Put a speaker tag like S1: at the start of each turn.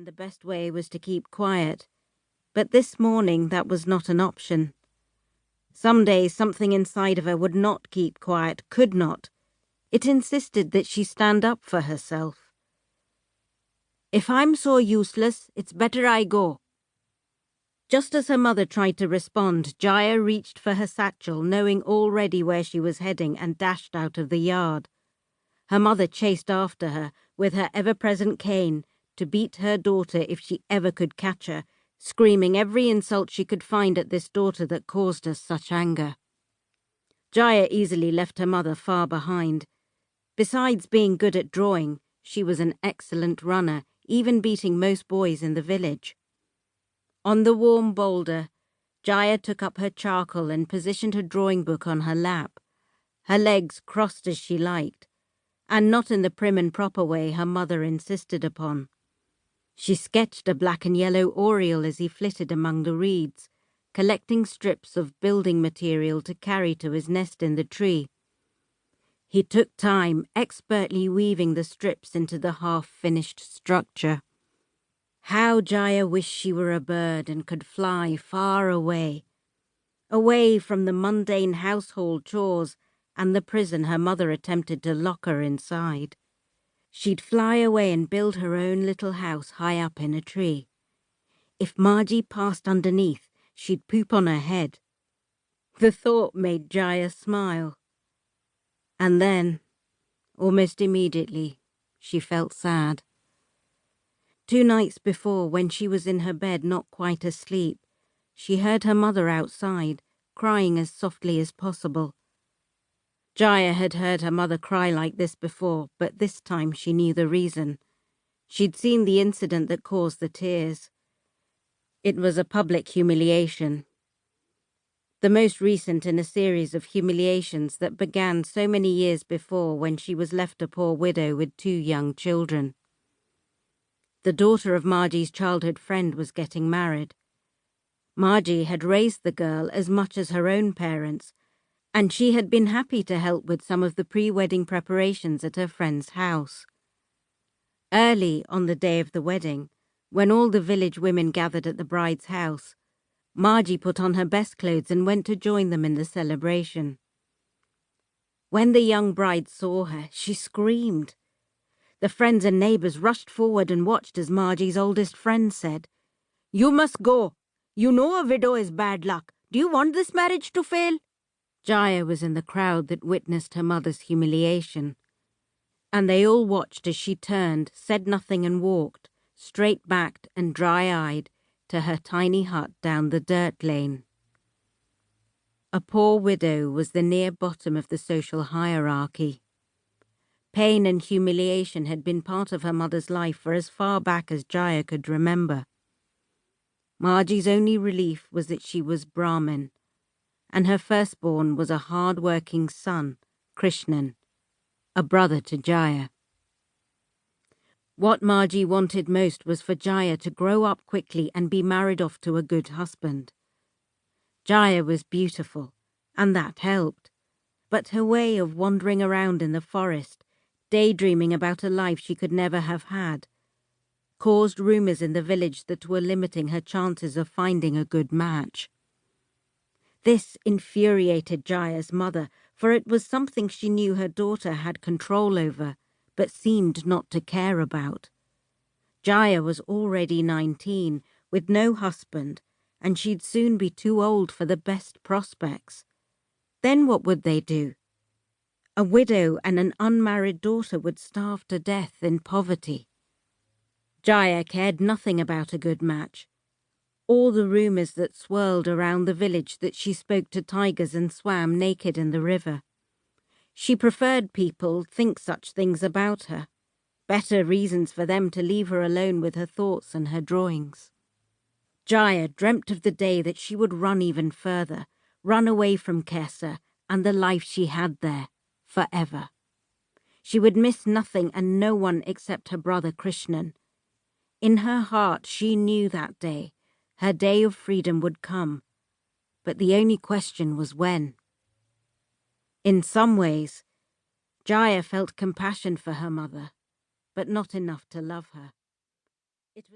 S1: and the best way was to keep quiet. But this morning that was not an option. Some days something inside of her would not keep quiet, could not. It insisted that she stand up for herself. "If I'm so useless, it's better I go." Just as her mother tried to respond, Jaya reached for her satchel, knowing already where she was heading, and dashed out of the yard. Her mother chased after her, with her ever-present cane, to beat her daughter if she ever could catch her, screaming every insult she could find at this daughter that caused her such anger. Jaya easily left her mother far behind. Besides being good at drawing, she was an excellent runner, even beating most boys in the village. On the warm boulder, Jaya took up her charcoal and positioned her drawing book on her lap, her legs crossed as she liked, and not in the prim and proper way her mother insisted upon. She sketched a black and yellow oriole as he flitted among the reeds, collecting strips of building material to carry to his nest in the tree. He took time, expertly weaving the strips into the half-finished structure. How Jaya wished she were a bird and could fly far away, away from the mundane household chores and the prison her mother attempted to lock her inside. She'd fly away and build her own little house high up in a tree. If Margie passed underneath, she'd poop on her head. The thought made Jaya smile. And then, almost immediately, she felt sad. 2 nights before, when she was in her bed not quite asleep, she heard her mother outside, crying as softly as possible. Jaya had heard her mother cry like this before, but this time she knew the reason. She'd seen the incident that caused the tears. It was a public humiliation. The most recent in a series of humiliations that began so many years before when she was left a poor widow with 2 young children. The daughter of Margie's childhood friend was getting married. Margie had raised the girl as much as her own parents, and she had been happy to help with some of the pre-wedding preparations at her friend's house. Early on the day of the wedding, when all the village women gathered at the bride's house, Margie put on her best clothes and went to join them in the celebration. When the young bride saw her, she screamed. The friends and neighbours rushed forward and watched as Margie's oldest friend said, "You must go. You know a widow is bad luck. Do you want this marriage to fail?" Jaya was in the crowd that witnessed her mother's humiliation, and they all watched as she turned, said nothing and walked, straight-backed and dry-eyed, to her tiny hut down the dirt lane. A poor widow was the near bottom of the social hierarchy. Pain and humiliation had been part of her mother's life for as far back as Jaya could remember. Margie's only relief was that she was Brahmin, and her firstborn was a hard-working son, Krishnan, a brother to Jaya. What Margie wanted most was for Jaya to grow up quickly and be married off to a good husband. Jaya was beautiful, and that helped, but her way of wandering around in the forest, daydreaming about a life she could never have had, caused rumours in the village that were limiting her chances of finding a good match. This infuriated Jaya's mother, for it was something she knew her daughter had control over, but seemed not to care about. Jaya was already 19, with no husband, and she'd soon be too old for the best prospects. Then what would they do? A widow and an unmarried daughter would starve to death in poverty. Jaya cared nothing about a good match. All the rumours that swirled around the village that she spoke to tigers and swam naked in the river. She preferred people think such things about her. Better reasons for them to leave her alone with her thoughts and her drawings. Jaya dreamt of the day that she would run even further, run away from Kesa and the life she had there, forever. She would miss nothing and no one except her brother Krishnan. In her heart she knew that day, her day of freedom would come, but the only question was when. In some ways, Jaya felt compassion for her mother, but not enough to love her. It was